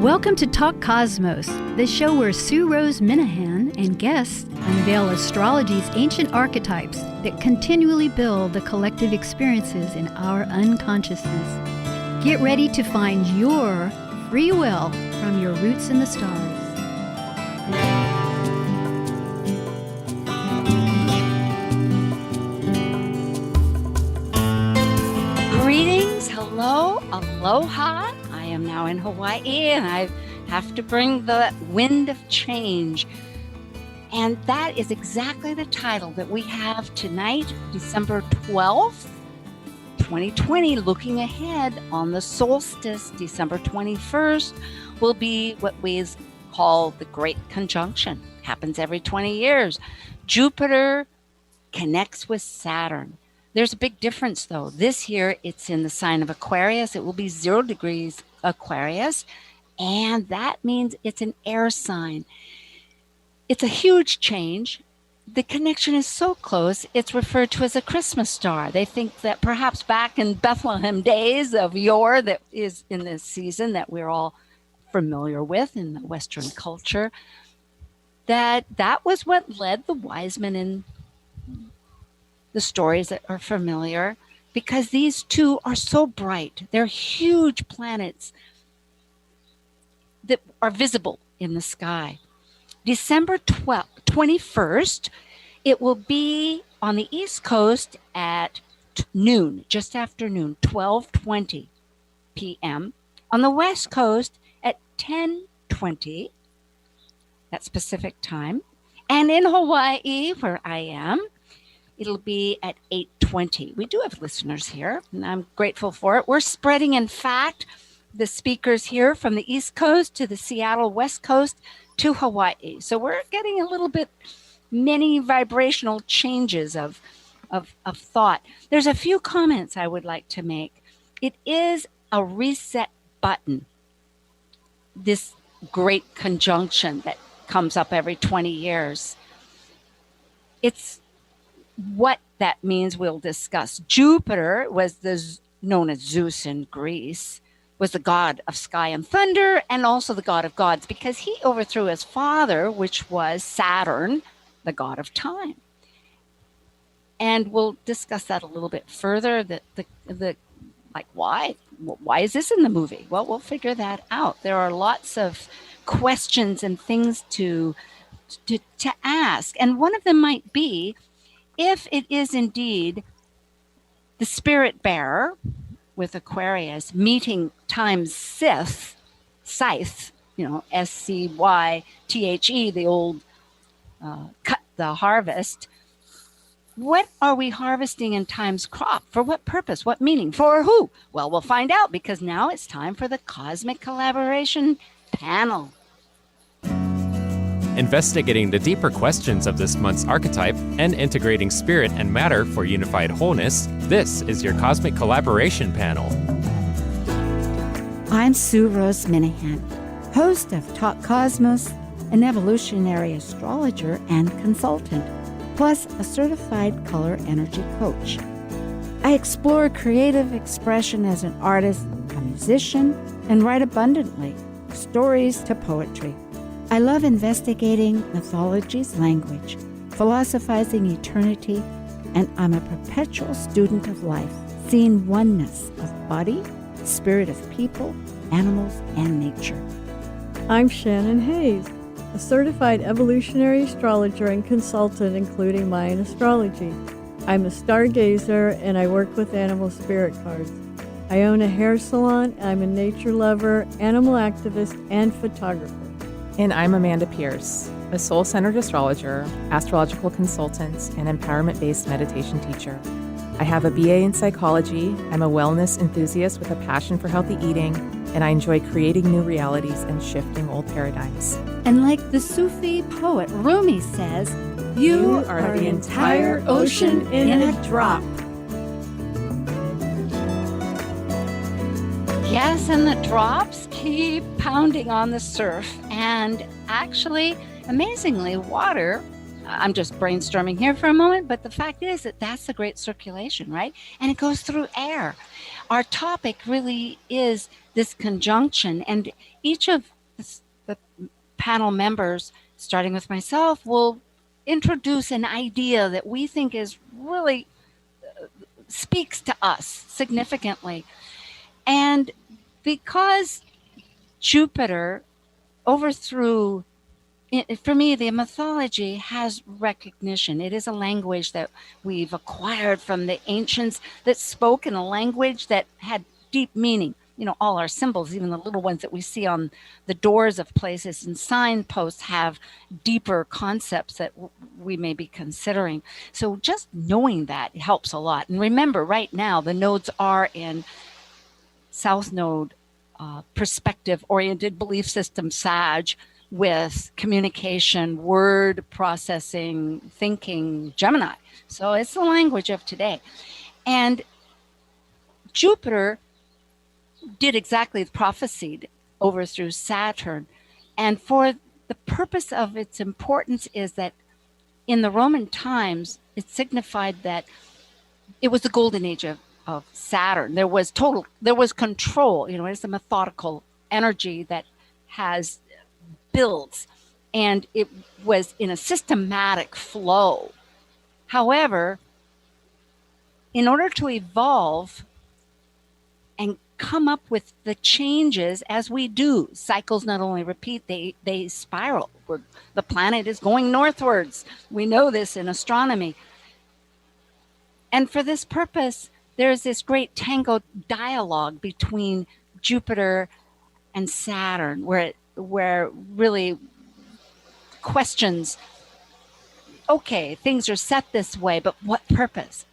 Welcome to Talk Cosmos, the show where Sue Rose Minahan and guests unveil astrology's ancient archetypes that continually build the collective experiences in our unconsciousness. Get ready to find your free will from your roots in the stars. Greetings, hello, aloha. I am now in Hawaii and I have to bring the wind of change. And that is exactly the title that we have tonight, December 12th, 2020. Looking ahead on the solstice, December 21st, will be what we call the Great Conjunction. Happens every 20 years. Jupiter connects with Saturn. There's a big difference, though. This year, it's in the sign of Aquarius. It will be 0 degrees Aquarius, and that means it's an air sign. It's a huge change. The connection is so close, it's referred to as a Christmas star. They think that perhaps back in Bethlehem days of yore, that is in this season that we're all familiar with in the Western culture, that was what led the wise men in the stories that are familiar, because these two are so bright. They're huge planets that are visible in the sky. December 21st, it will be on the East Coast at noon, just after noon, 12:20 p.m. On the West Coast at 10:20, that Pacific time. And in Hawaii, where I am, it'll be at 8:20. We do have listeners here, and I'm grateful for it. We're spreading, in fact, the speakers here from the East Coast to the Seattle West Coast to Hawaii. So we're getting a little bit many vibrational changes of thought. There's a few comments I would like to make. It is a reset button, this great conjunction that comes up every 20 years. It's what that means we'll discuss. Jupiter was known as Zeus in Greece, was the god of sky and thunder, and also the god of gods, because he overthrew his father, which was Saturn, the god of time. And we'll discuss that a little bit further. Why is this in the movie? Well, we'll figure that out. There are lots of questions and things to ask, and one of them might be, if it is indeed the spirit bearer with Aquarius meeting time's scythe, Scythe, the old cut the harvest, what are we harvesting in time's crop? For what purpose? What meaning? For who? Well, we'll find out, because now it's time for the Cosmic Collaboration Panel. Investigating the deeper questions of this month's archetype and integrating spirit and matter for unified wholeness, this is your Cosmic Collaboration Panel. I'm Sue Rose Minahan, host of Talk Cosmos, an evolutionary astrologer and consultant, plus a certified color energy coach. I explore creative expression as an artist, a musician, and write abundantly, stories to poetry. I love investigating mythology's language, philosophizing eternity, and I'm a perpetual student of life, seeing oneness of body, spirit of people, animals, and nature. I'm Shannon Hayes, a certified evolutionary astrologer and consultant, including Mayan astrology. I'm a stargazer, and I work with animal spirit cards. I own a hair salon, I'm a nature lover, animal activist, and photographer. And I'm Amanda Pierce, a soul-centered astrologer, astrological consultant, and empowerment-based meditation teacher. I have a BA in psychology, I'm a wellness enthusiast with a passion for healthy eating, and I enjoy creating new realities and shifting old paradigms. And like the Sufi poet Rumi says, you are the entire ocean in a drop. Yes, and the drops keep pounding on the surf. And actually, amazingly, water I'm just brainstorming here for a moment, but the fact is that that's the great circulation, right? And it goes through air. Our topic really is this conjunction, and each of the panel members, starting with myself, will introduce an idea that we think is really speaks to us significantly. And because Jupiter overthrew, for me, the mythology has recognition. It is a language that we've acquired from the ancients that spoke in a language that had deep meaning. All our symbols, even the little ones that we see on the doors of places and signposts, have deeper concepts that we may be considering. So just knowing that helps a lot. And remember, right now, the nodes are in South Node, perspective-oriented belief system, Sag, with communication, word processing, thinking, Gemini. So it's the language of today. And Jupiter did exactly the prophesied, overthrew Saturn. And for the purpose of its importance is that in the Roman times, it signified that it was the golden age of Saturn. There was control. It's a methodical energy that has builds, and it was in a systematic flow. However, in order to evolve and come up with the changes as we do, cycles not only repeat, they spiral. The planet is going northwards. We know this in astronomy. And for this purpose, there's this great tango dialogue between Jupiter and Saturn, where really questions, okay, things are set this way, but what purpose?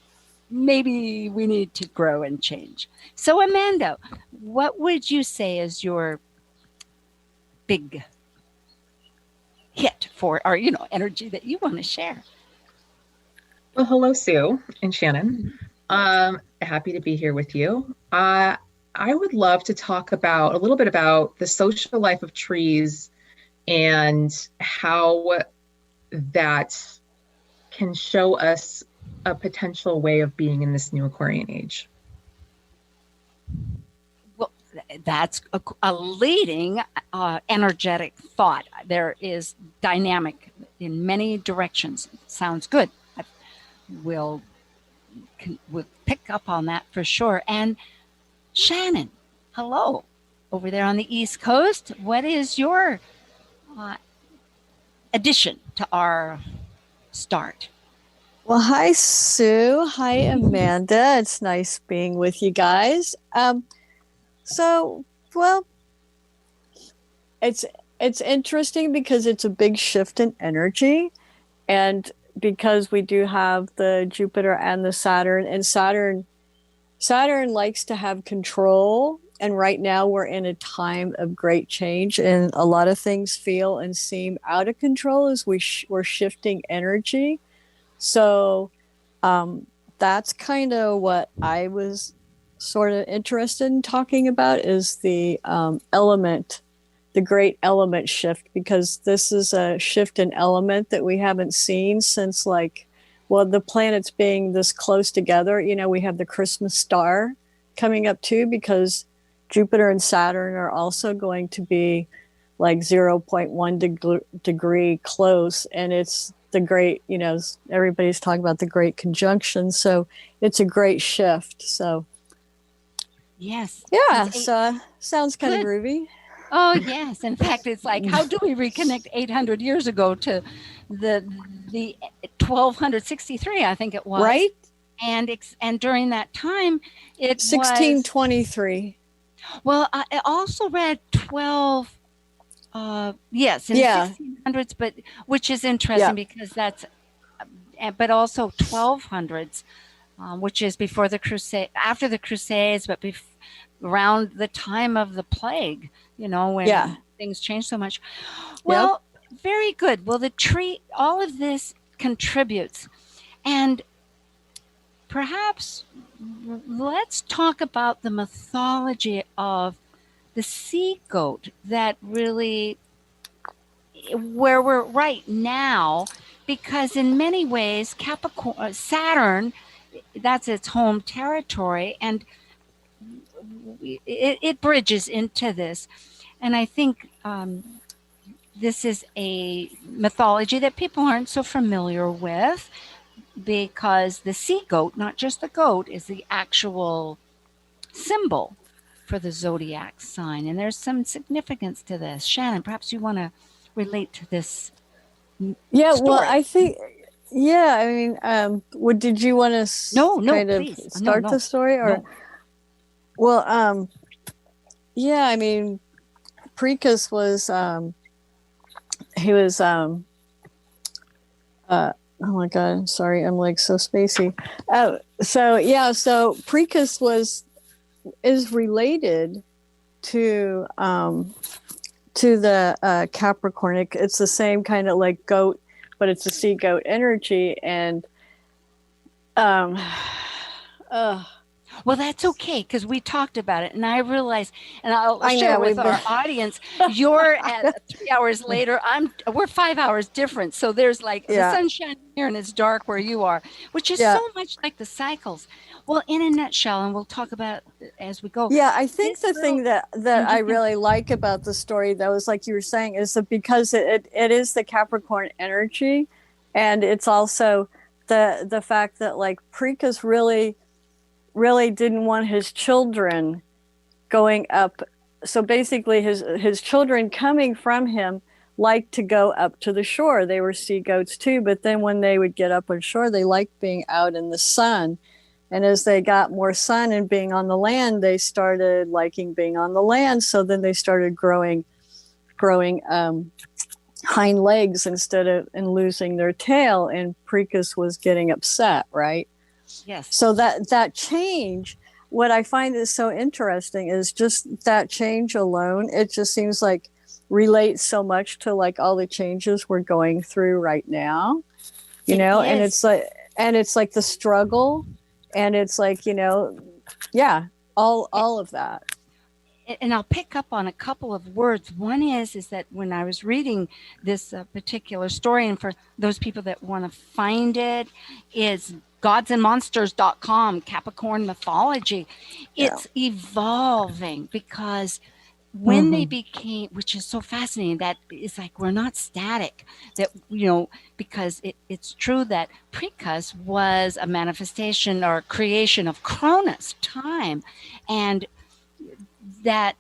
Maybe we need to grow and change. So Amanda, what would you say is your big hit for, or energy that you want to share? Well, hello, Sue and Shannon. Happy to be here with you. I would love to talk a little bit about the social life of trees and how that can show us a potential way of being in this new Aquarian age. Well, that's a leading energetic thought. There is dynamic in many directions. Sounds good. We'll pick up on that for sure. And Shannon, hello, over there on the East Coast. What is your addition to our start? Well, hi, Sue. Hi, Amanda. It's nice being with you guys. It's interesting because it's a big shift in energy, and because we do have the Jupiter and the Saturn, and Saturn likes to have control. And right now we're in a time of great change, and a lot of things feel and seem out of control as we're shifting energy. So that's kind of what I was sort of interested in talking about, is the great element shift, because this is a shift in element that we haven't seen since the planets being this close together. We have the Christmas star coming up too, because Jupiter and Saturn are also going to be 0.1 degree close, and it's the great, everybody's talking about the great conjunction. So it's a great shift. So yes. Yeah. So sounds kind of groovy. Oh, yes. In fact, it's how do we reconnect 800 years ago to the 1263, I think it was. Right. And during that time, it 1623. Well, I also read 12. Yes, in the 1600s, but which is interesting because that's, but also 1200s, which is before the Crusade, after the Crusades, but around the time of the plague, when things changed so much. Well, very good. Well, the tree, all of this contributes, and perhaps let's talk about the mythology of the sea goat that really, where we're right now, because in many ways, Capricorn, Saturn, that's its home territory, and it bridges into this. And I think this is a mythology that people aren't so familiar with, because the sea goat, not just the goat, is the actual symbol for the zodiac sign. And there's some significance to this. Shannon, perhaps you want to relate to this Yeah, story. well, I think, yeah, I mean, did you want to No, please. Start the story? Or, no. Well, yeah, I mean, Precus was, he was, oh my God, I'm sorry, I'm like so spacey. So Precus is related to the Capricorn. It's the same kind of like goat, but it's a sea goat energy. And well, that's okay, because we talked about it, and I realized, and I'll share with our audience, you're at 3 hours later. We're 5 hours different, so there's like the sun's shining here and it's dark where you are, which is so much like the cycles. Well, in a nutshell, and we'll talk about it as we go. Yeah, I think the thing that I really like about the story, though, is like you were saying, is that because it is the Capricorn energy, and it's also the fact that like Precus really didn't want his children going up. So basically his children coming from him liked to go up to the shore. They were sea goats too, but then when they would get up on shore, they liked being out in the sun. And as they got more sun and being on the land, they started liking being on the land. So then they started growing hind legs and losing their tail. And Precus was getting upset, right? Yes. So that change, what I find is so interesting is just that change alone. It just seems like relates so much to like all the changes we're going through right now, you know, and it's like the struggle, and it's like, you know, all of that. And I'll pick up on a couple of words. One is that when I was reading this particular story, and for those people that want to find it, is godsandmonsters.com, Capricorn mythology. It's evolving, because when they became, which is so fascinating, that it's like we're not static, that, you know, because it's true that Precus was a manifestation or creation of Cronus, time, and that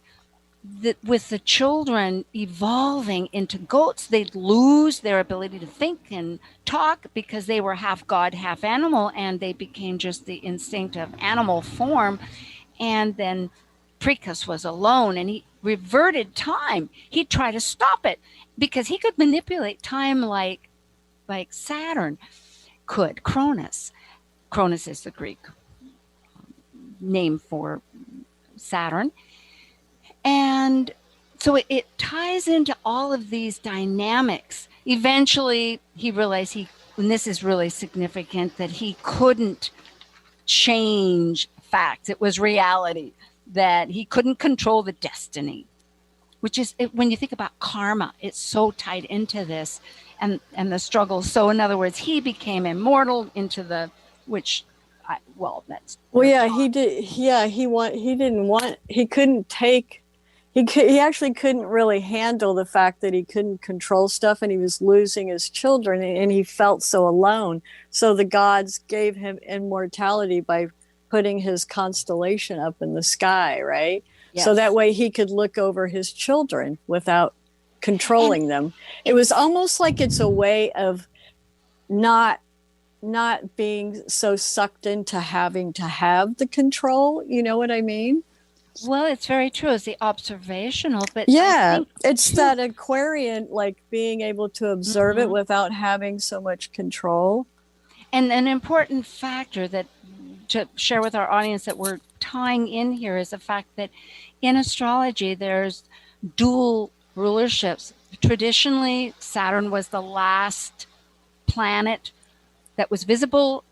with the children evolving into goats, they'd lose their ability to think and talk, because they were half god, half animal, and they became just the instinctive animal form. And then Precus was alone, and he reverted time. He'd try to stop it, because he could manipulate time like Saturn could. Cronus is the Greek name for Saturn. And so it ties into all of these dynamics. Eventually, he realized and this is really significant, that he couldn't change facts. It was reality, that he couldn't control the destiny, which is, when you think about karma, it's so tied into this and the struggle. So in other words, he became immortal into the, which, he actually couldn't really handle the fact that he couldn't control stuff, and he was losing his children, and he felt so alone. So the gods gave him immortality by putting his constellation up in the sky, right? Yes. So that way he could look over his children without controlling them. It was almost like it's a way of not being so sucked into having to have the control. You know what I mean? Well, it's very true. It's the observational, but it's that Aquarian, like being able to observe it without having so much control. And an important factor that to share with our audience that we're tying in here is the fact that in astrology, there's dual rulerships. Traditionally, Saturn was the last planet that was visible,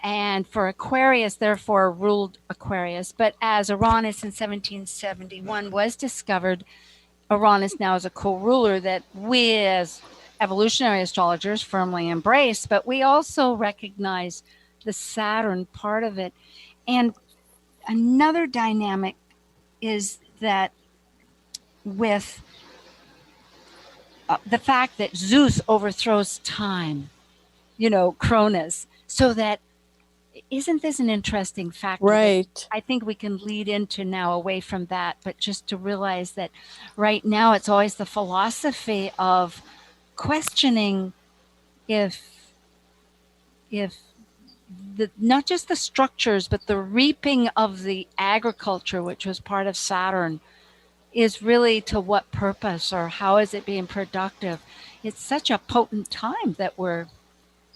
and for Aquarius, therefore, ruled Aquarius. But as Uranus in 1771 was discovered, Uranus now is a co-ruler that we as evolutionary astrologers firmly embrace, but we also recognize the Saturn part of it. And another dynamic is that with the fact that Zeus overthrows time, Cronus, so that isn't this an interesting factor? Right. I think we can lead into now away from that, but just to realize that right now it's always the philosophy of questioning if not just the structures, but the reaping of the agriculture, which was part of Saturn, is really to what purpose, or how is it being productive? It's such a potent time that we're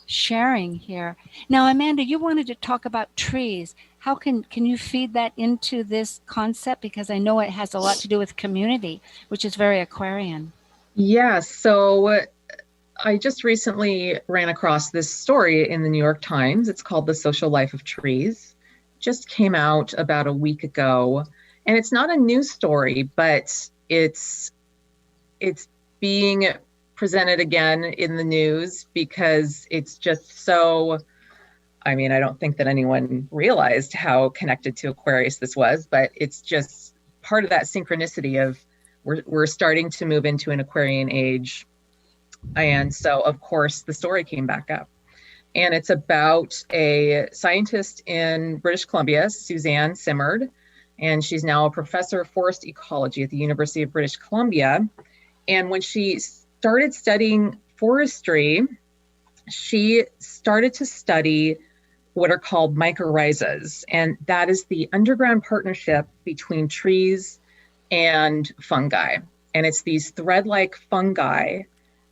sharing here. Now, Amanda, you wanted to talk about trees. How can you feed that into this concept? Because I know it has a lot to do with community, which is very Aquarian. Yeah, so I just recently ran across this story in the New York Times. It's called The Social Life of Trees. Just came out about a week ago. And it's not a news story, but it's being presented again in the news because it's just so, I don't think that anyone realized how connected to Aquarius this was, but it's just part of that synchronicity of we're starting to move into an Aquarian age. And so, of course, the story came back up. And it's about a scientist in British Columbia, Suzanne Simard, and she's now a professor of forest ecology at the University of British Columbia. And when she started studying forestry, she started to study what are called mycorrhizas. And that is the underground partnership between trees and fungi. And it's these thread-like fungi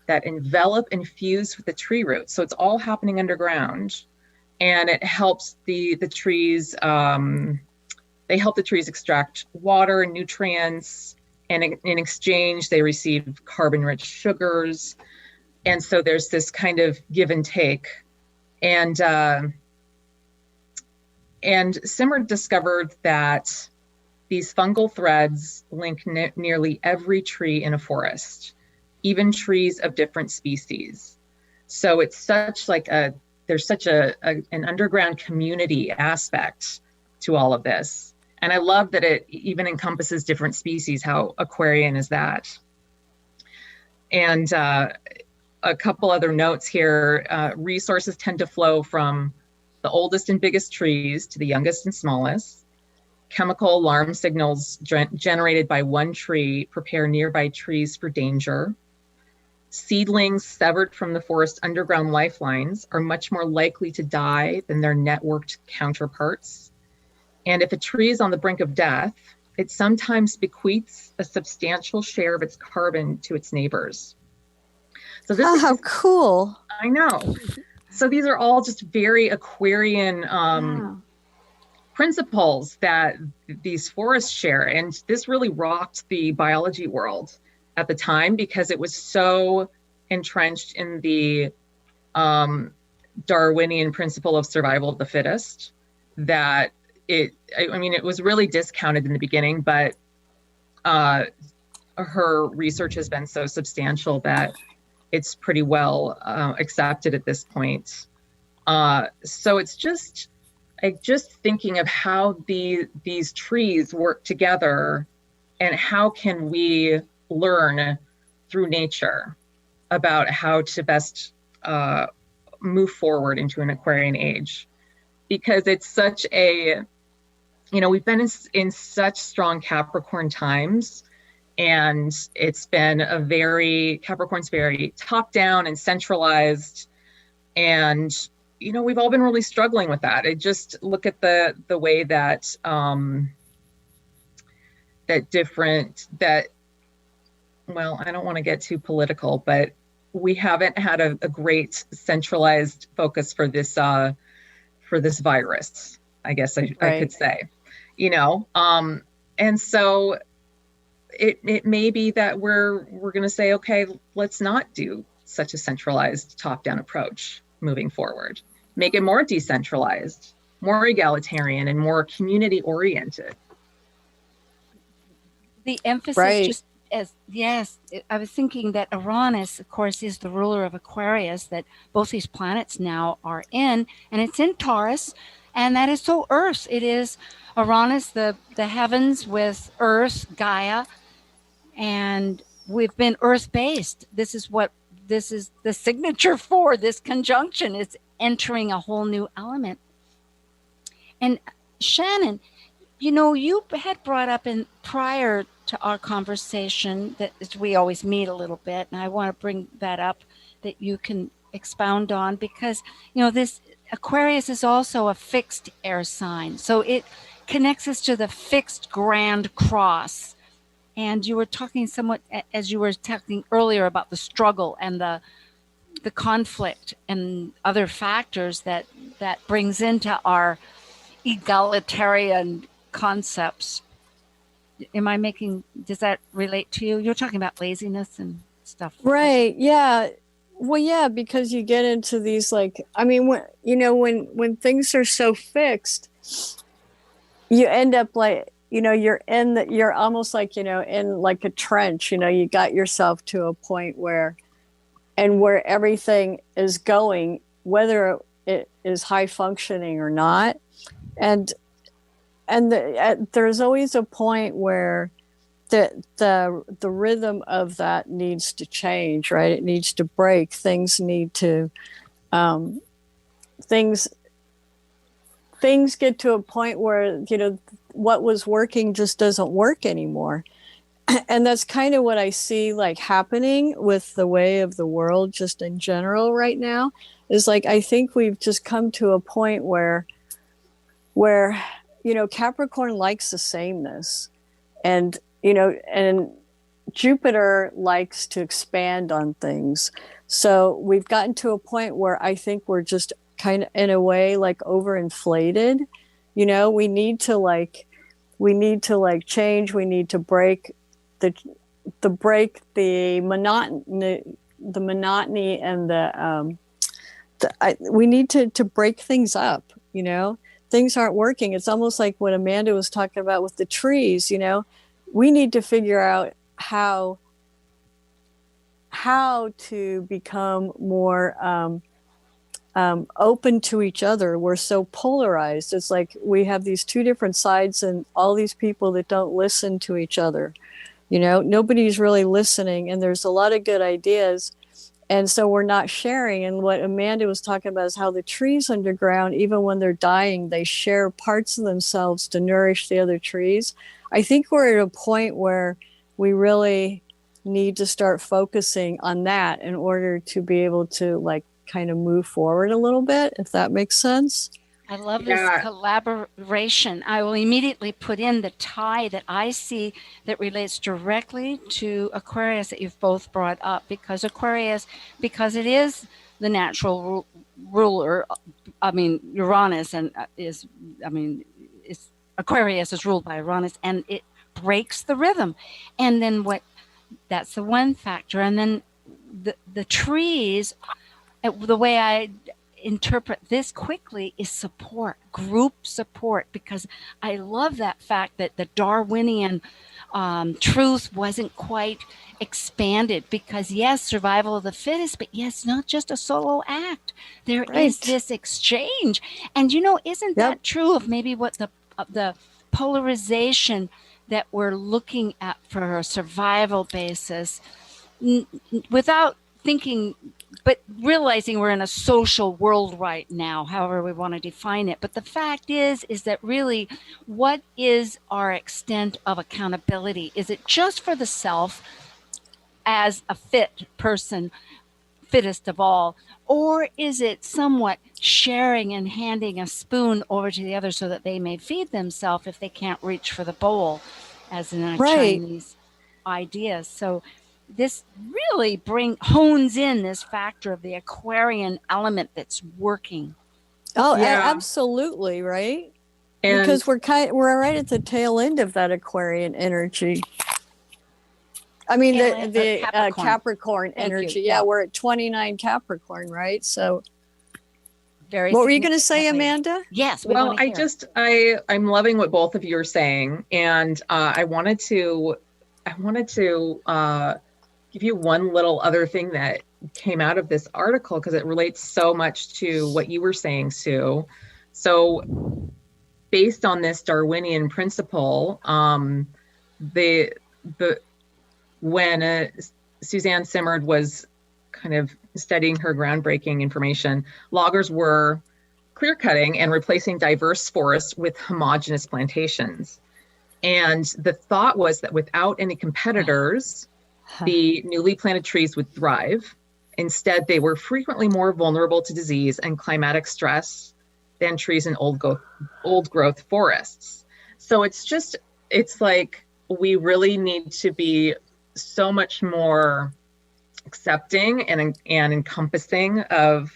that envelop and fuse with the tree roots. So it's all happening underground. And it helps the trees, they help the trees extract water and nutrients, and in exchange, they receive carbon-rich sugars. And so there's this kind of give and take. And Simard discovered that these fungal threads link nearly every tree in a forest, even trees of different species. So it's such like there's such an underground community aspect to all of this. And I love that it even encompasses different species. How Aquarian is that? And a couple other notes here. Resources tend to flow from the oldest and biggest trees to the youngest and smallest. Chemical alarm signals generated by one tree prepare nearby trees for danger. Seedlings severed from the forest underground lifelines are much more likely to die than their networked counterparts. And if a tree is on the brink of death, it sometimes bequeaths a substantial share of its carbon to its neighbors. So this how cool. I know. So these are all just very Aquarian principles that these forests share. And this really rocked the biology world at the time because it was so entrenched in the Darwinian principle of survival of the fittest that it was really discounted in the beginning, but her research has been so substantial that it's pretty well accepted at this point. So it's just thinking of how these trees work together and how can we learn through nature about how to best move forward into an Aquarian age. Because it's such we've been in such strong Capricorn times, and it's been Capricorn's very top down and centralized. And, we've all been really struggling with that. I just look at the way that, I don't want to get too political, but we haven't had a great centralized focus for this virus, I guess I could say, and so it may be that we're going to say, okay, let's not do such a centralized top-down approach moving forward. Make it more decentralized, more egalitarian, and more community-oriented. The emphasis I was thinking that Uranus, of course, is the ruler of Aquarius that both these planets now are in, and it's in Taurus, and that is so Earth. It is Uranus, the heavens with Earth, Gaia, and we've been Earth-based. This is the signature for this conjunction. It's entering a whole new element. And Shannon, you had brought up prior to our conversation that we always meet a little bit, and I want to bring that up that you can expound on, because this Aquarius is also a fixed air sign, so it connects us to the fixed grand cross. And you were talking somewhat, as you were talking earlier, about the struggle and the conflict and other factors that brings into our egalitarian concepts. Does that relate to you? You're talking about laziness and stuff. Right. Yeah. Well, yeah, because you get into these, when things are so fixed, you end up you're almost like, in like a trench, you got yourself to a point where everything is going, whether it is high functioning or not. And there's always a point where the rhythm of that needs to change, right? It needs to break. Things need to, things get to a point where, what was working just doesn't work anymore. And that's kind of what I see happening with the way of the world just in general right now, is I think we've just come to a point where Capricorn likes the sameness, and Jupiter likes to expand on things. So we've gotten to a point where I think we're just kind of in a way overinflated. We need to change. We need to break the monotony and we need to break things up. Things aren't working. It's almost like what Amanda was talking about with the trees. We need to figure out how to become more open to each other. We're so polarized. It's like we have these two different sides and all these people that don't listen to each other. Nobody's really listening, and there's a lot of good ideas. And so we're not sharing. And what Amanda was talking about is how the trees underground, even when they're dying, they share parts of themselves to nourish the other trees. I think we're at a point where we really need to start focusing on that in order to be able to kind of move forward a little bit, if that makes sense. I love this collaboration. I will immediately put in the tie that I see that relates directly to Aquarius that you've both brought up, because Aquarius, because it is the natural ruler, Uranus Aquarius is ruled by Uranus, and it breaks the rhythm. And then that's the one factor. And then the trees, the way I interpret this quickly is group support, because I love that fact that the Darwinian truth wasn't quite expanded, because yes, survival of the fittest, but yes, not just a solo act. There is this exchange. And isn't that true of maybe what the polarization that we're looking at for a survival basis, without thinking, but realizing we're in a social world right now, however we want to define it. But the fact is that really, what is our extent of accountability? Is it just for the self as a fit person, fittest of all, or is it somewhat sharing and handing a spoon over to the other so that they may feed themselves if they can't reach for the bowl, as in a Chinese idea? So this really hones in this factor of the Aquarian element that's working. Oh, yeah. Absolutely, right? And because we're right at the tail end of that Aquarian energy. I mean, the Capricorn energy. Yeah, we're at 29 Capricorn, right? So, what were you going to say, Amanda? Yes. Well, I'm loving what both of you are saying, and I wanted to I wanted to give you one little other thing that came out of this article because it relates so much to what you were saying, Sue. So based on this Darwinian principle, when Suzanne Simard was kind of studying her groundbreaking information, loggers were clear cutting and replacing diverse forests with homogeneous plantations. And the thought was that without any competitors, the newly planted trees would thrive. Instead, they were frequently more vulnerable to disease and climatic stress than trees in old growth forests. So it's like we really need to be so much more accepting and encompassing of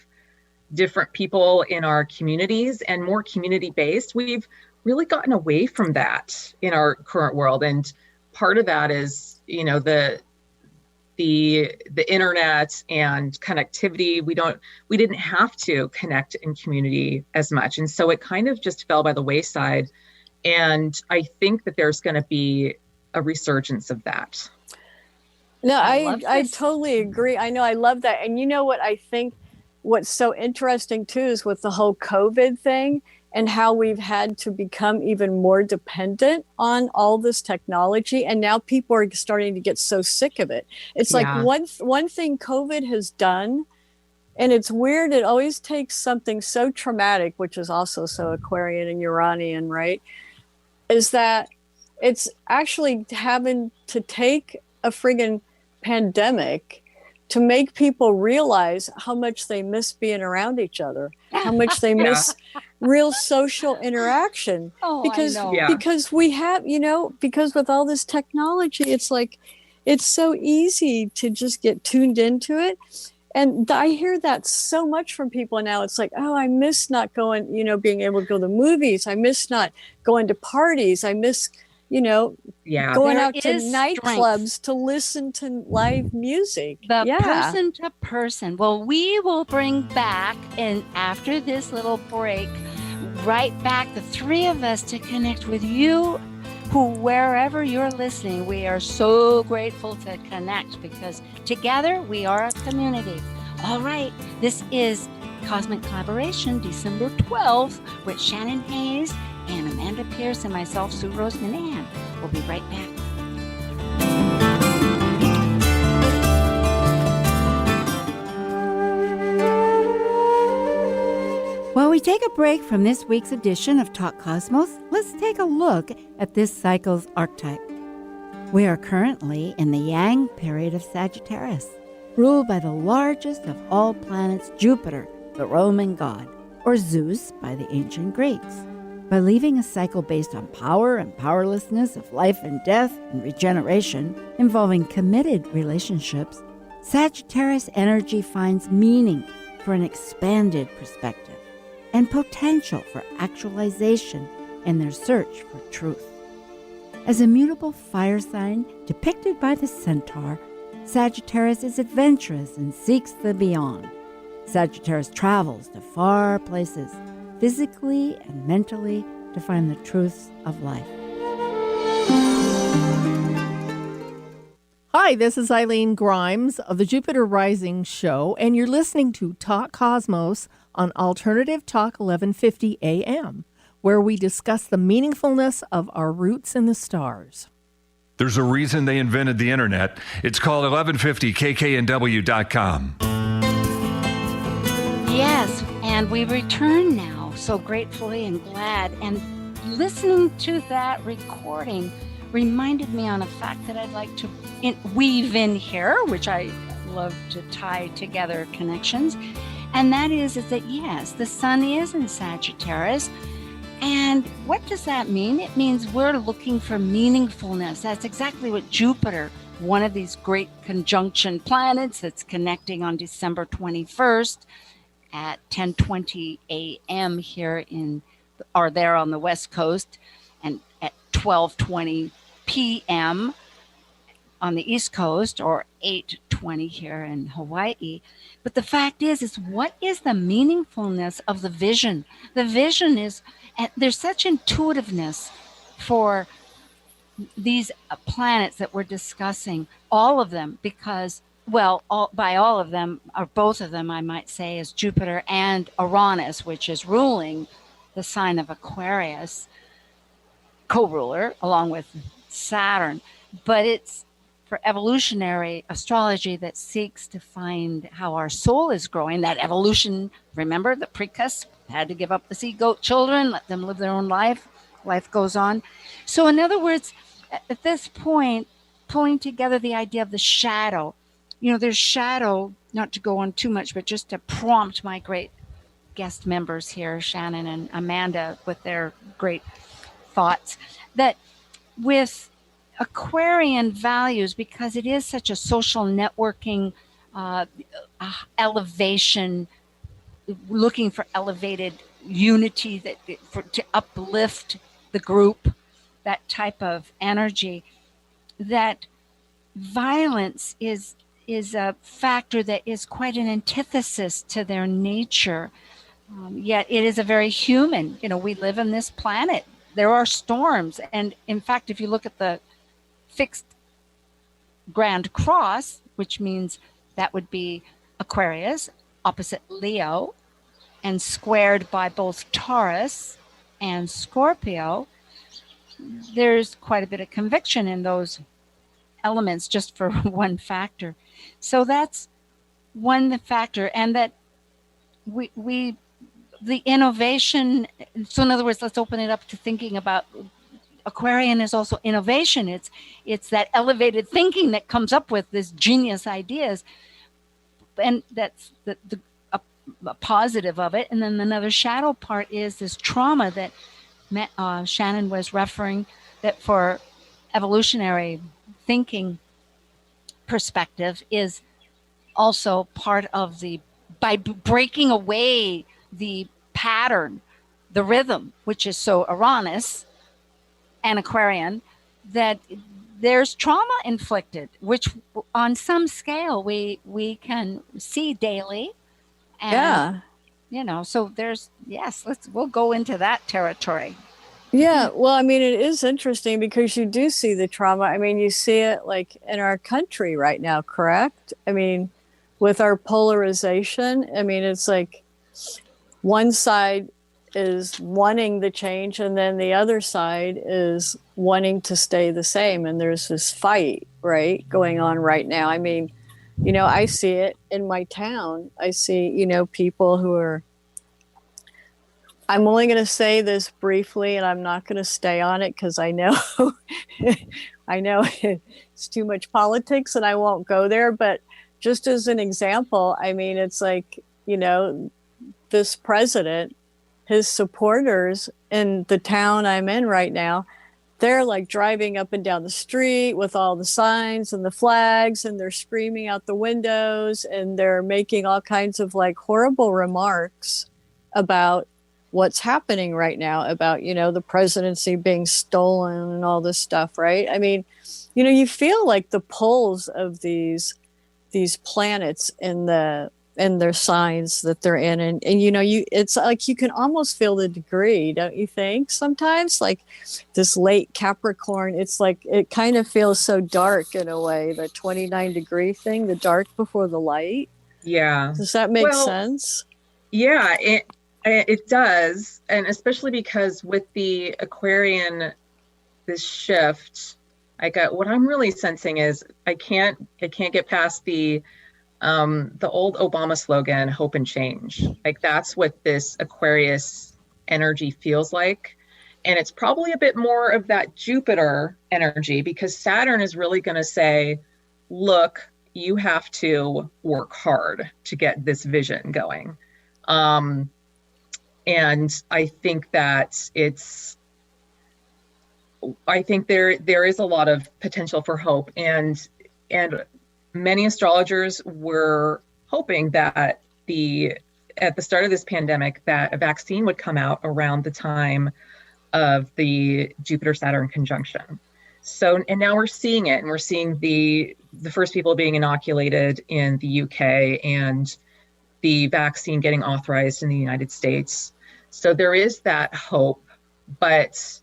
different people in our communities and more community-based. We've really gotten away from that in our current world. And part of that is, the internet and connectivity. We didn't have to connect in community as much. And so it kind of just fell by the wayside. And I think that there's going to be a resurgence of that. No, I totally agree. I know. I love that. And you know what I think what's so interesting too is with the whole COVID thing and how we've had to become even more dependent on all this technology. And now people are starting to get so sick of it. It's like one thing COVID has done, and it's weird. It always takes something so traumatic, which is also so Aquarian and Uranian, right? Is that it's actually having to take a friggin' pandemic to make people realize how much they miss being around each other, how much they miss real social interaction. Because we have, because with all this technology, it's like, it's so easy to just get tuned into it. And I hear that so much from people now. It's like, oh, I miss not going, being able to go to the movies. I miss not going to parties. I miss, going out to nightclubs to listen to live music. Person to person. Well, we will bring back, and after this little break, right back the three of us to connect with you, who wherever you're listening, we are so grateful to connect because together we are a community. All right, this is Cosmic Collaboration, December 12th, with Shannon Hayes and Amanda Pierce and myself, Sue Rose Minahan. We'll be right back. While we take a break from this week's edition of Talk Cosmos, let's take a look at this cycle's archetype. We are currently in the Yang period of Sagittarius, ruled by the largest of all planets, Jupiter, the Roman god, or Zeus by the ancient Greeks. By leaving a cycle based on power and powerlessness of life and death and regeneration, involving committed relationships, Sagittarius energy finds meaning for an expanded perspective and potential for actualization in their search for truth. As a mutable fire sign depicted by the centaur, Sagittarius is adventurous and seeks the beyond. Sagittarius travels to far places, physically and mentally, to find the truths of life. Hi, this is Eileen Grimes of the Jupiter Rising Show, and you're listening to Talk Cosmos on Alternative Talk 1150 AM, where we discuss the meaningfulness of our roots in the stars. There's a reason they invented the internet. It's called 1150kknw.com. Yes, and we return now, so gratefully and glad. And listening to that recording reminded me on a fact that I'd like to weave in here, which I love to tie together connections. And that is that, yes, the sun is in Sagittarius. And what does that mean? It means we're looking for meaningfulness. That's exactly what Jupiter, one of these great conjunction planets that's connecting on December 21st at 10:20 a.m. here there on the West Coast, and at 12:20 p.m. on the East Coast, or 8:20 here in Hawaii. But the fact is what is the meaningfulness of the vision? The vision is, and there's such intuitiveness for these planets that we're discussing, all of them, because, well, by all of them, or both of them, I might say, is Jupiter and Uranus, which is ruling the sign of Aquarius, co-ruler, along with Saturn. But it's for evolutionary astrology that seeks to find how our soul is growing. That evolution, remember, the precus had to give up the sea goat children, let them live their own life. Life goes on. So in other words, at this point, pulling together the idea of the shadow, there's shadow, not to go on too much, but just to prompt my great guest members here, Shannon and Amanda, with their great thoughts, that with Aquarian values, because it is such a social networking elevation, looking for elevated unity to uplift the group, that type of energy, that violence is a factor that is quite an antithesis to their nature. Yet it is a very human. We live on this planet. There are storms. And in fact, if you look at the fixed Grand Cross, which means that would be Aquarius, opposite Leo, and squared by both Taurus and Scorpio, there's quite a bit of conviction in those elements just for one factor. So that's one factor. And that the innovation, so in other words, let's open it up to thinking about Aquarian is also innovation. It's that elevated thinking that comes up with this genius ideas. And that's a positive of it. And then another shadow part is this trauma that Shannon was referring, that for evolutionary thinking perspective is also part of by breaking away the pattern, the rhythm, which is so Uranus and Aquarian, that there's trauma inflicted, which on some scale we can see daily. And, so we'll go into that territory. Yeah, well, I mean, it is interesting because you do see the trauma. I mean, you see it like in our country right now, correct? I mean, with our polarization, I mean, it's like one side is wanting the change and then the other side is wanting to stay the same. And there's this fight, right, going on right now. I mean, I see it in my town. I see, people who are, I'm only going to say this briefly and I'm not going to stay on it because I know, I know it's too much politics and I won't go there. But just as an example, I mean, it's like, this president, his supporters in the town I'm in right now, they're like driving up and down the street with all the signs and the flags, and they're screaming out the windows, and they're making all kinds of like horrible remarks about what's happening right now, about, the presidency being stolen and all this stuff, right? I mean, you feel like the pulls of these planets in their signs that they're in, and it's like you can almost feel the degree, don't you think? Sometimes, like this late Capricorn, it's like it kind of feels so dark in a way. The 29-degree thing, the dark before the light. Yeah. Does that make sense? Yeah, it does, and especially because with the Aquarian, this shift, what I'm really sensing is I can't get past the old Obama slogan, hope and change. Like that's what this Aquarius energy feels like. And it's probably a bit more of that Jupiter energy, because Saturn is really going to say, look, you have to work hard to get this vision going. And I think that there is a lot of potential for hope, and many astrologers were hoping that at the start of this pandemic that a vaccine would come out around the time of the Jupiter-Saturn conjunction. So, and now we're seeing it, and we're seeing the first people being inoculated in the UK and the vaccine getting authorized in the United States. So there is that hope, but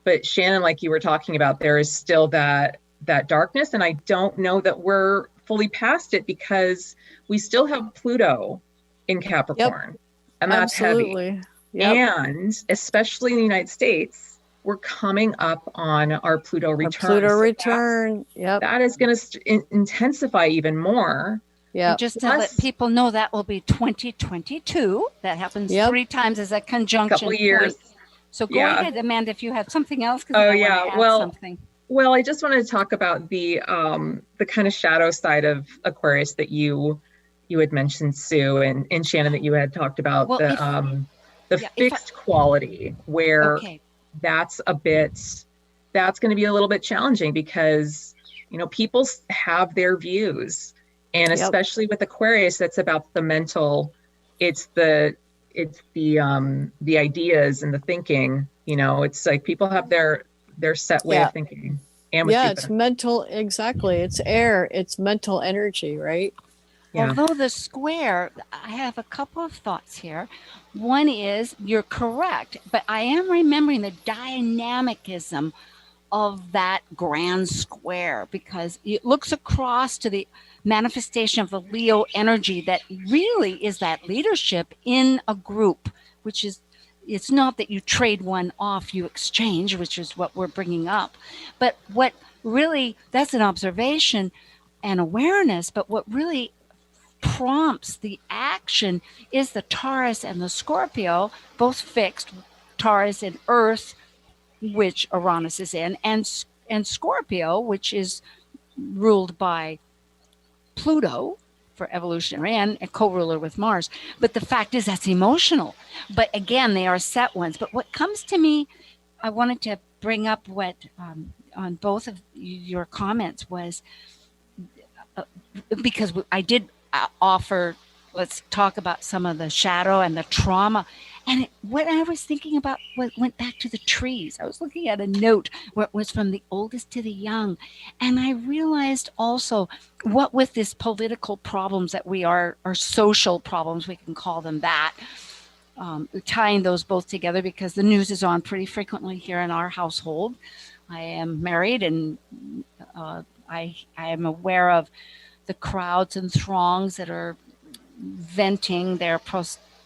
But Shannon, like you were talking about, there is still that darkness. And I don't know that we're fully past it, because we still have Pluto in Capricorn. And that's Absolutely. heavy. Yep. And especially in the United States, we're coming up on our Pluto return. Pluto So return. Yep. that is going to intensify even more. Yeah. Just to let people know, that will be 2022. That happens 3 times as a conjunction. Couple years. Point. So go ahead, Amanda, if you have something else. Something. Well, I just wanted to talk about the kind of shadow side of Aquarius that you had mentioned, Sue, and Shannon, that you had talked about, the fixed quality, where that's going to be a little bit challenging, because, people have their views, and especially with Aquarius, that's about the mental. It's the ideas and the thinking. It's like people have their set way of thinking. And with it's mental. Exactly. It's air. It's mental energy, right? Yeah. Although the square, I have a couple of thoughts here. One is, you're correct, but I am remembering the dynamicism of that grand square, because it looks across to the manifestation of the Leo energy that really is that leadership in a group, which is, it's not that you trade one off, you exchange, which is what we're bringing up. But what really, that's an observation and awareness, but what really prompts the action is the Taurus and the Scorpio, both fixed, Taurus in Earth, which Uranus is in, and Scorpio, which is ruled by Pluto for evolutionary, and a co-ruler with Mars. But the fact is, that's emotional. But again, they are set ones. But what comes to me, I wanted to bring up what on both of your comments was, because I did offer, let's talk about some of the shadow and the trauma. And what I was thinking about went back to the trees. I was looking at a note where it was from the oldest to the young. And I realized also, what with this political problems that we are, or social problems, we can call them that, tying those both together, because the news is on pretty frequently here in our household. I am married, and I am aware of the crowds and throngs that are venting their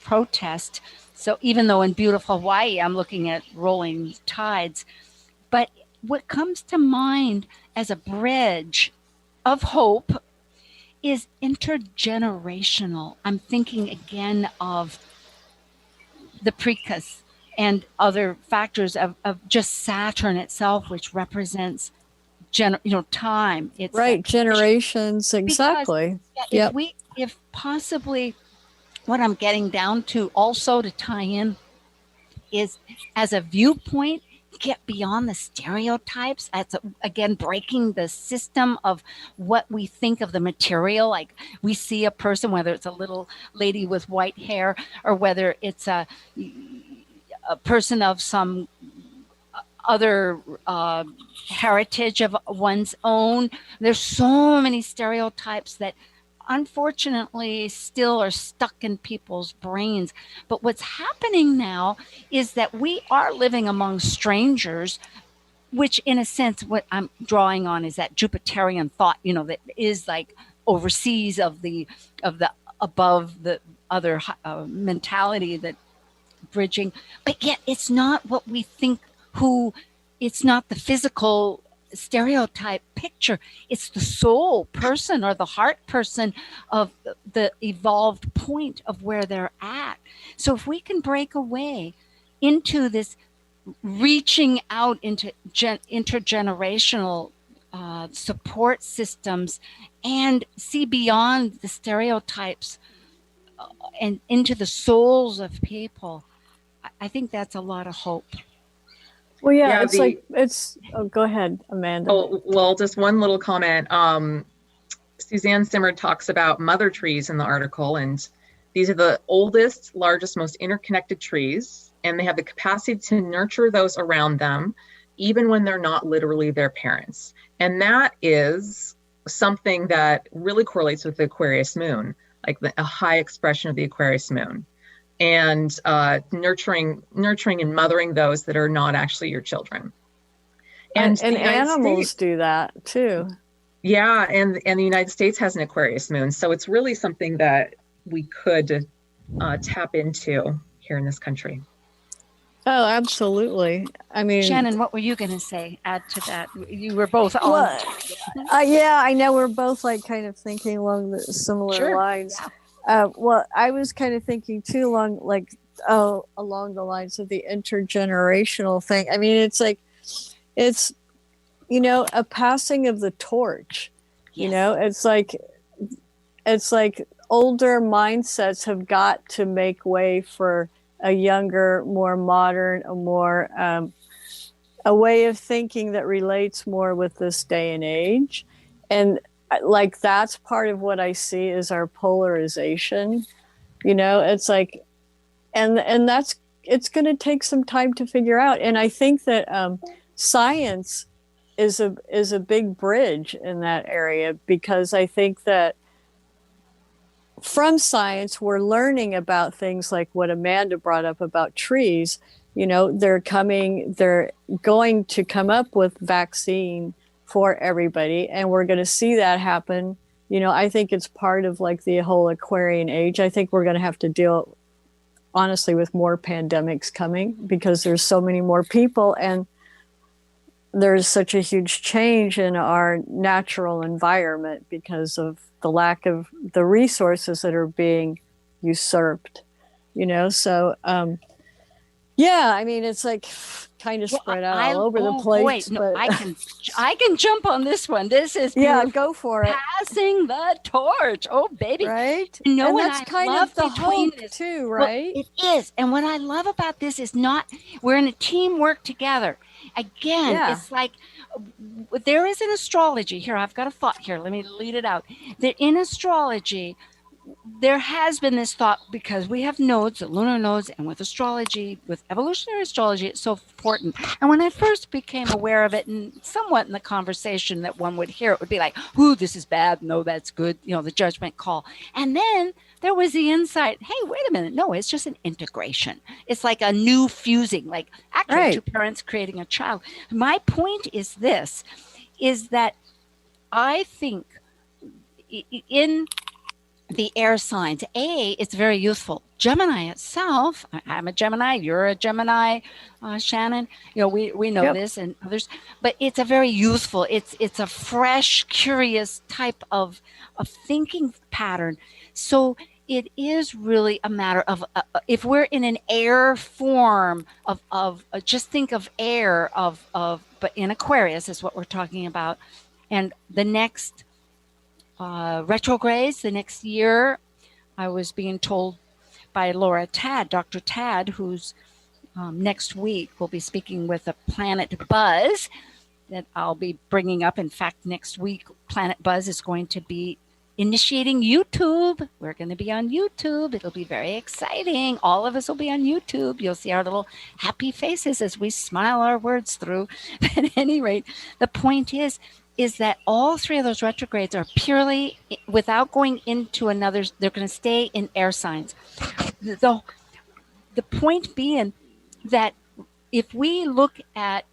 protest. So even though in beautiful Hawaii, I'm looking at rolling tides, but what comes to mind as a bridge of hope is intergenerational. I'm thinking again of the precus and other factors of just Saturn itself, which represents time. It's right, generations, exactly. If possibly, what I'm getting down to also to tie in is, as a viewpoint, get beyond the stereotypes. That's again breaking the system of what we think of the material. Like, we see a person, whether it's a little lady with white hair, or whether it's a person of some other heritage of one's own. There's so many stereotypes that unfortunately still are stuck in people's brains. But what's happening now is that we are living among strangers, which in a sense, what I'm drawing on is that Jupiterian thought, that is like overseas of the above the other mentality, that bridging. But yet it's not what we think, it's not the physical stereotype picture. It's the soul person, or the heart person of the evolved point of where they're at. So if we can break away into this reaching out into intergenerational support systems, and see beyond the stereotypes and into the souls of people, I think that's a lot of hope. Well, go ahead, Amanda. Oh, well, just one little comment. Suzanne Simmer talks about mother trees in the article, and these are the oldest, largest, most interconnected trees, and they have the capacity to nurture those around them, even when they're not literally their parents. And that is something that really correlates with the Aquarius moon, like a high expression of the Aquarius moon. And nurturing and mothering those that are not actually your children. And the United animals States, do that too. yeah, and the United States has an Aquarius moon, so it's really something that we could tap into here in this country. Oh, absolutely. I mean, Shannon, what were you going to say? Add to that. You were both on. well, yeah, I know we're both like kind of thinking along the similar Sure. lines. Yeah. Well, I was kind of thinking too along the lines of the intergenerational thing. I mean, it's like, it's, a passing of the torch. Yes. It's like older mindsets have got to make way for a younger, more modern, a way of thinking that relates more with this day and age. And like, that's part of what I see is our polarization. It's like, and it's going to take some time to figure out. And I think that science is a big bridge in that area, because I think that from science, we're learning about things like what Amanda brought up about trees. They're going to come up with vaccine for everybody, and we're going to see that happen. I think it's part of like the whole Aquarian age. I think we're going to have to deal, honestly, with more pandemics coming, because there's so many more people, and there's such a huge change in our natural environment because of the lack of the resources that are being usurped, so yeah, I mean, it's like kind of spread out all over the place. But I can jump on this one. This is yeah, go for it. Passing the torch. Oh, baby. Right. And that's kind of the hope too, right? Well, it is. And what I love about this is we're in a teamwork together. Again, It's like there is an astrology here. I've got a thought here. Let me lead it out. That in astrology, there has been this thought, because we have nodes, the lunar nodes, and with astrology, with evolutionary astrology, it's so important. And when I first became aware of it, and somewhat in the conversation that one would hear, it would be like, ooh, this is bad. No, that's good. The judgment call. And then there was the insight, hey, wait a minute. No, it's just an integration. It's like a new fusing, like actually two parents creating a child. My point is this, is that I think in the air signs, it's very useful. Gemini itself, I'm a Gemini, you're a Gemini, Shannon. We know this, and others, but it's a very useful. It's a fresh, curious type of thinking pattern. So it is really a matter of if we're in an air form of just think of air but in Aquarius is what we're talking about, and the next retrogrades the next year. I was being told by Dr. Tad, who's next week will be speaking with a Planet Buzz that I'll be bringing up. In fact, next week, Planet Buzz is going to be initiating YouTube. We're going to be on YouTube. It'll be very exciting. All of us will be on YouTube. You'll see our little happy faces as we smile our words through. But at any rate, the point is that all three of those retrogrades are purely, without going into another, they're going to stay in air signs. The point being that if we look at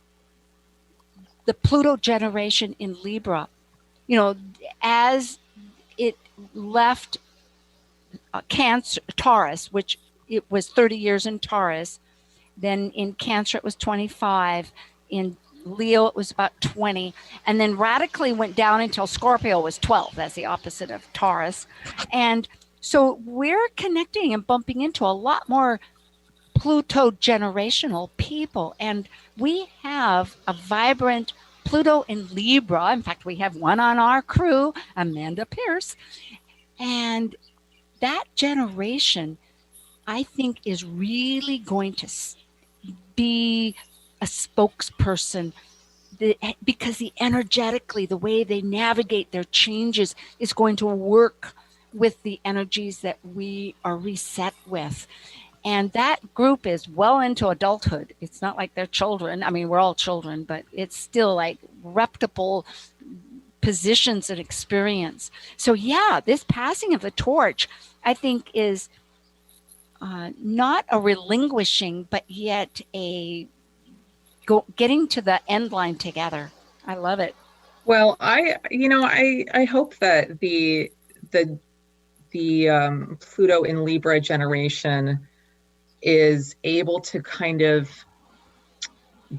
the Pluto generation in Libra, as it left Taurus, which it was 30 years in Taurus, then in Cancer it was 25, in Leo it was about 20, and then radically went down until Scorpio was 12. That's the opposite of Taurus. And so we're connecting and bumping into a lot more Pluto generational people, and we have a vibrant Pluto in Libra. In fact, we have one on our crew, Amanda Pierce, and that generation I think is really going to be a spokesperson, because energetically, the way they navigate their changes is going to work with the energies that we are reset with. And that group is well into adulthood. It's not like they're children. I mean, we're all children, but it's still like reputable positions and experience. So yeah, this passing of the torch, I think, is not a relinquishing, but yet getting to the end line together. I love it. Well, I hope that the Pluto in Libra generation is able to kind of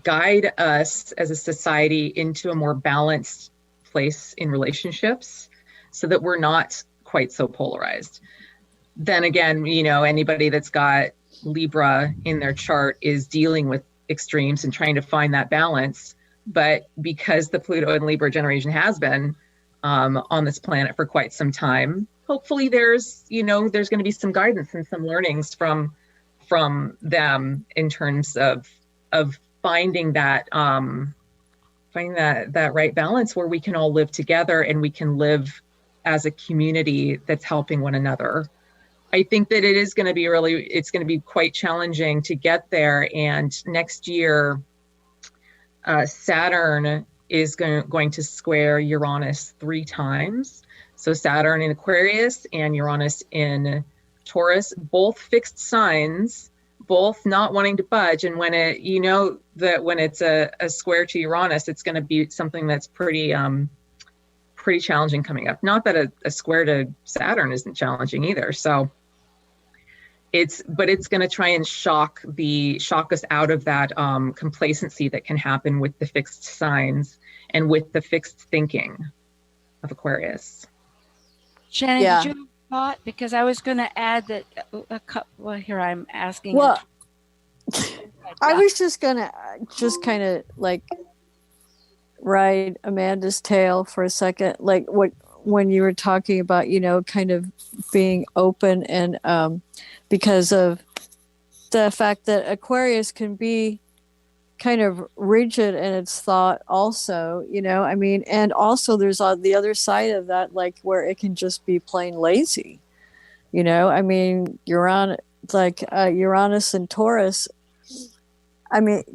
guide us as a society into a more balanced place in relationships so that we're not quite so polarized. Then again, anybody that's got Libra in their chart is dealing with extremes and trying to find that balance. But because the Pluto and Libra generation has been on this planet for quite some time, hopefully there's going to be some guidance and some learnings from them in terms of finding that right balance where we can all live together and we can live as a community that's helping one another. I think that it's going to be quite challenging to get there. And next year, Saturn is going to square Uranus 3 times. So Saturn in Aquarius and Uranus in Taurus, both fixed signs, both not wanting to budge. And when when it's a square to Uranus, it's going to be something that's pretty challenging coming up. Not that a square to Saturn isn't challenging either. So it's going to try and shock us out of that complacency that can happen with the fixed signs and with the fixed thinking of Aquarius. Shannon, did you have a thought? Because I was going to add that. Here I'm asking. Well, I was just going to kind of like ride Amanda's tail for a second, like when you were talking about, kind of being open and because of the fact that Aquarius can be kind of rigid in its thought also, and also there's the other side of that, like where it can just be plain lazy, Uranus and Taurus,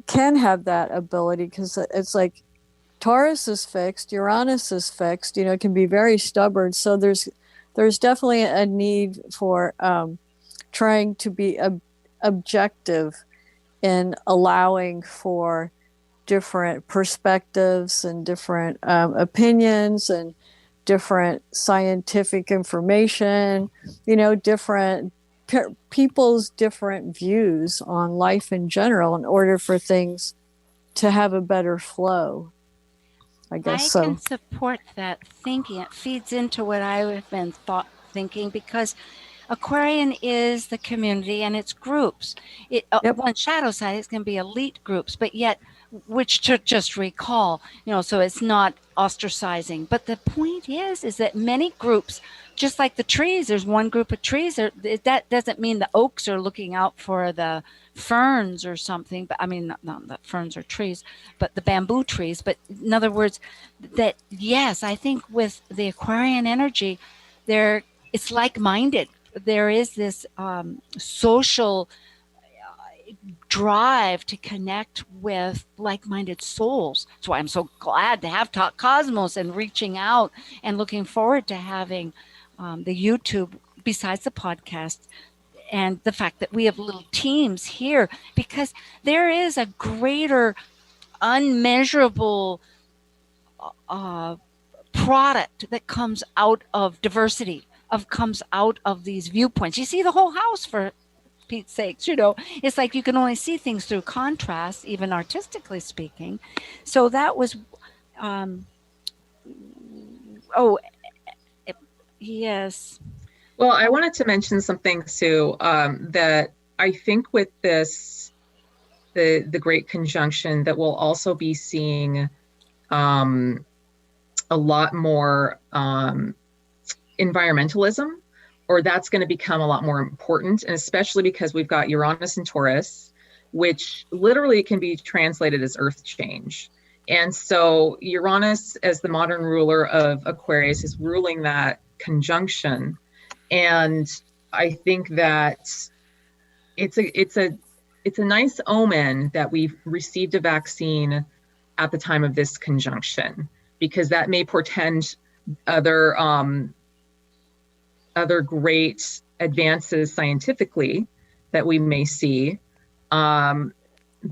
can have that ability because it's like Taurus is fixed, Uranus is fixed, it can be very stubborn. So there's definitely a need for trying to be objective in allowing for different perspectives and different opinions and different scientific information, different people's different views on life in general in order for things to have a better flow. I guess so. I can support that thinking. It feeds into what I have been thinking because Aquarian is the community and it's groups. One shadow side is going to be elite groups, but yet, which to just recall, so it's not ostracizing. But the point is that many groups, just like the trees, there's one group of trees. That doesn't mean the oaks are looking out for the ferns or something. But not the ferns are trees, but the bamboo trees. But in other words, that yes, I think with the Aquarian energy, it's like-minded. There is this social drive to connect with like-minded souls. So I'm so glad to have Talk Cosmos and reaching out and looking forward to having the YouTube besides the podcast and the fact that we have little teams here because there is a greater unmeasurable product that comes out of diversity. Comes out of these viewpoints. You see the whole house, for Pete's sakes, it's like you can only see things through contrast, even artistically speaking. So that was, yes. Well, I wanted to mention something, Sue, that I think with this, the Great Conjunction, that we'll also be seeing a lot more environmentalism, or that's going to become a lot more important, and especially because we've got Uranus and Taurus, which literally can be translated as earth change. And so Uranus, as the modern ruler of Aquarius, is ruling that conjunction. And I think that it's a nice omen that we've received a vaccine at the time of this conjunction, because that may portend other great advances scientifically that we may see,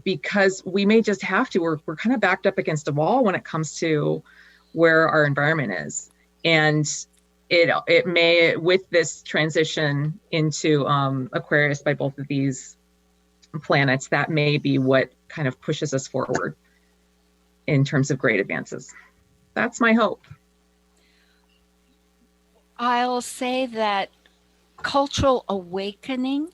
because we may just have to, we're kind of backed up against a wall when it comes to where our environment is. And it may, with this transition into Aquarius by both of these planets, that may be what kind of pushes us forward in terms of great advances. That's my hope. I'll say that cultural awakening,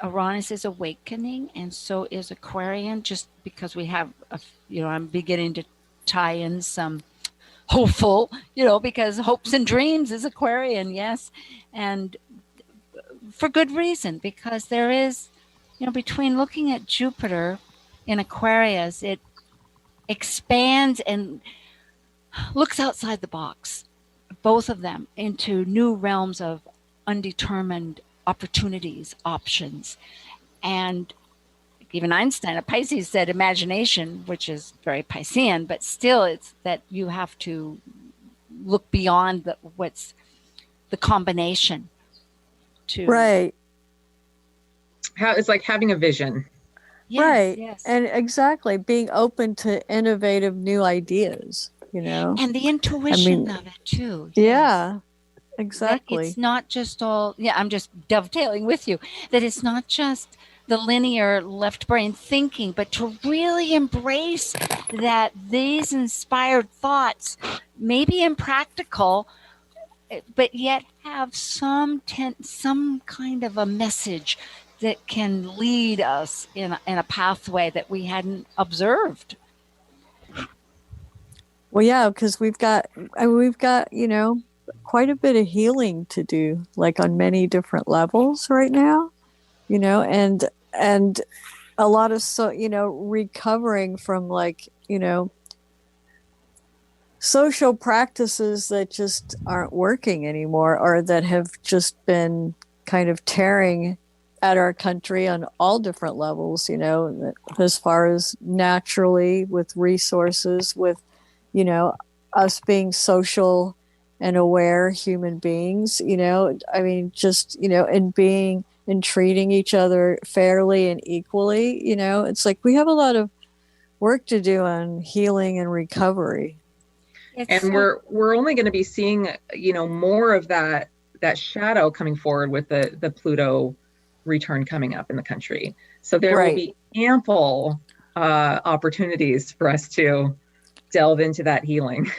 Uranus is awakening, and so is Aquarian, just because we have, I'm beginning to tie in some hopeful, because hopes and dreams is Aquarian, yes. And for good reason, because there is, between looking at Jupiter in Aquarius, it expands and looks outside the box, both of them, into new realms of undetermined opportunities, options. And even Einstein, a Pisces, said imagination, which is very Piscean, but still it's that you have to look beyond what's the combination to. Right. It's like having a vision. Yes, right. Yes. And exactly, being open to innovative new ideas, And the intuition of it too. Yeah. Yes. Exactly. That it's not just all, I'm just dovetailing with you, that it's not just the linear left brain thinking, but to really embrace that these inspired thoughts may be impractical, but yet have some kind of a message that can lead us in a pathway that we hadn't observed. Well, yeah, because we've got, quite a bit of healing to do, like on many different levels right now, and a lot of, recovering from social practices that just aren't working anymore, or that have just been kind of tearing at our country on all different levels, as far as naturally with resources, with, us being social and aware human beings, and being and treating each other fairly and equally, it's like we have a lot of work to do on healing and recovery. We're only going to be seeing, more of that shadow coming forward with the Pluto return coming up in the country. So there will be ample opportunities for us to delve into that healing.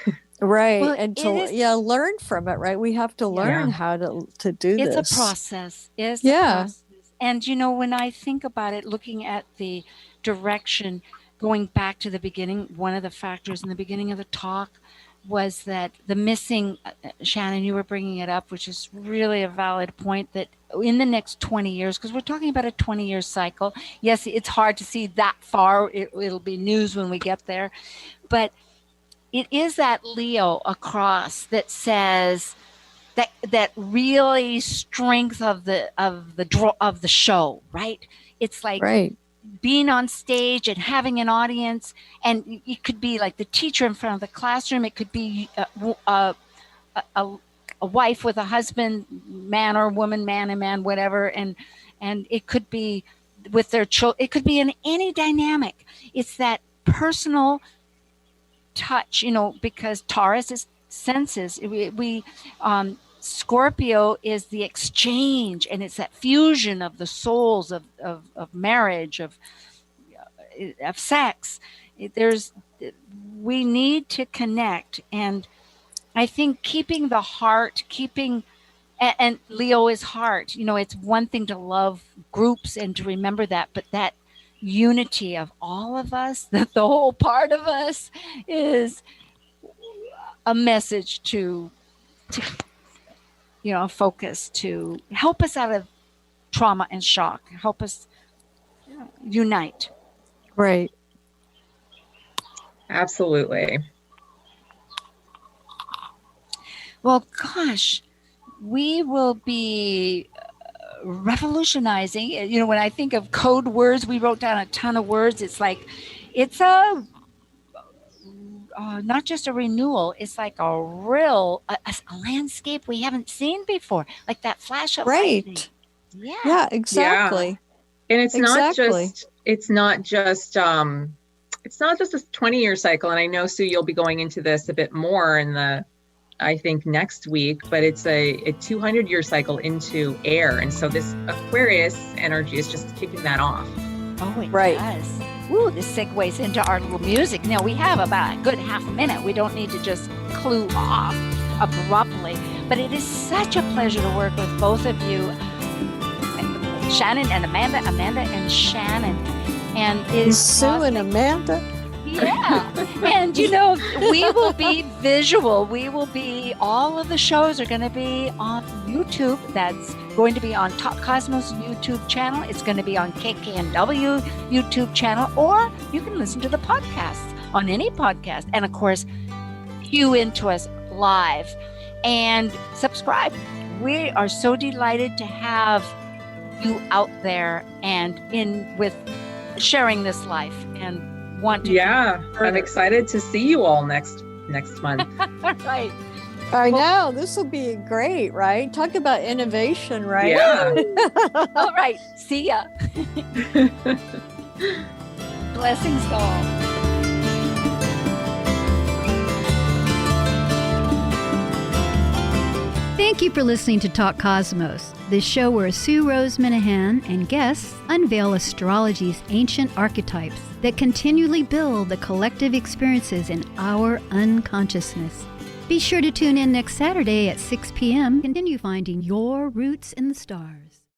Right. Well, and to learn from it, right? We have to learn how to do this. It's a process. It's a process. And when I think about it, looking at the direction, going back to the beginning, one of the factors in the beginning of the talk was that the missing, Shannon, you were bringing it up, which is really a valid point, that in the next 20 years, because we're talking about a 20-year cycle. Yes, it's hard to see that far. It'll be news when we get there. But it is that Leo across that says that really strength of the show, right? It's like being on stage and having an audience, and it could be like the teacher in front of the classroom. It could be a wife with a husband, man or woman, man and man, whatever, and it could be with their children. It could be in any dynamic. It's that personal touch, because Taurus is senses. Scorpio is the exchange, and it's that fusion of the souls of marriage, of sex. We need to connect, and I think keeping the heart, and Leo is heart. It's one thing to love groups and to remember that, but that unity of all of us, that the whole part of us, is a message to focus, to help us out of trauma and shock, help us unite. Right. Absolutely. Well, gosh, we will be revolutionizing. When I think of code words, we wrote down a ton of words. It's like, it's not just a renewal. It's like a real a landscape we haven't seen before, like that flash of lightning. Yeah, exactly. Yeah. And it's not it's not just a 20-year cycle. And I know, Sue, you'll be going into this a bit more I think next week, but it's a 200-year cycle into air. And so this Aquarius energy is just kicking that off. Oh, it Right. does. Ooh, this segues into our little music. Now, we have about a good half a minute. We don't need to just clue off abruptly. But it is such a pleasure to work with both of you, Shannon and Amanda and Shannon. And it is Sue and Amanda. Yeah. And, we will be visual. All of the shows are going to be on YouTube. That's going to be on Top Cosmos YouTube channel. It's going to be on KKNW YouTube channel, or you can listen to the podcasts on any podcast. And of course, cue into us live and subscribe. We are so delighted to have you out there and with sharing this life and want to. Yeah, I'm excited to see you all next month. Right. I know. This will be great, right? Talk about innovation, right? Yeah. All right. See ya. Blessings to all. Thank you for listening to Talk Cosmos, the show where Sue Rose Minahan and guests unveil astrology's ancient archetypes that continually build the collective experiences in our unconsciousness. Be sure to tune in next Saturday at 6 p.m. Continue finding your roots in the stars.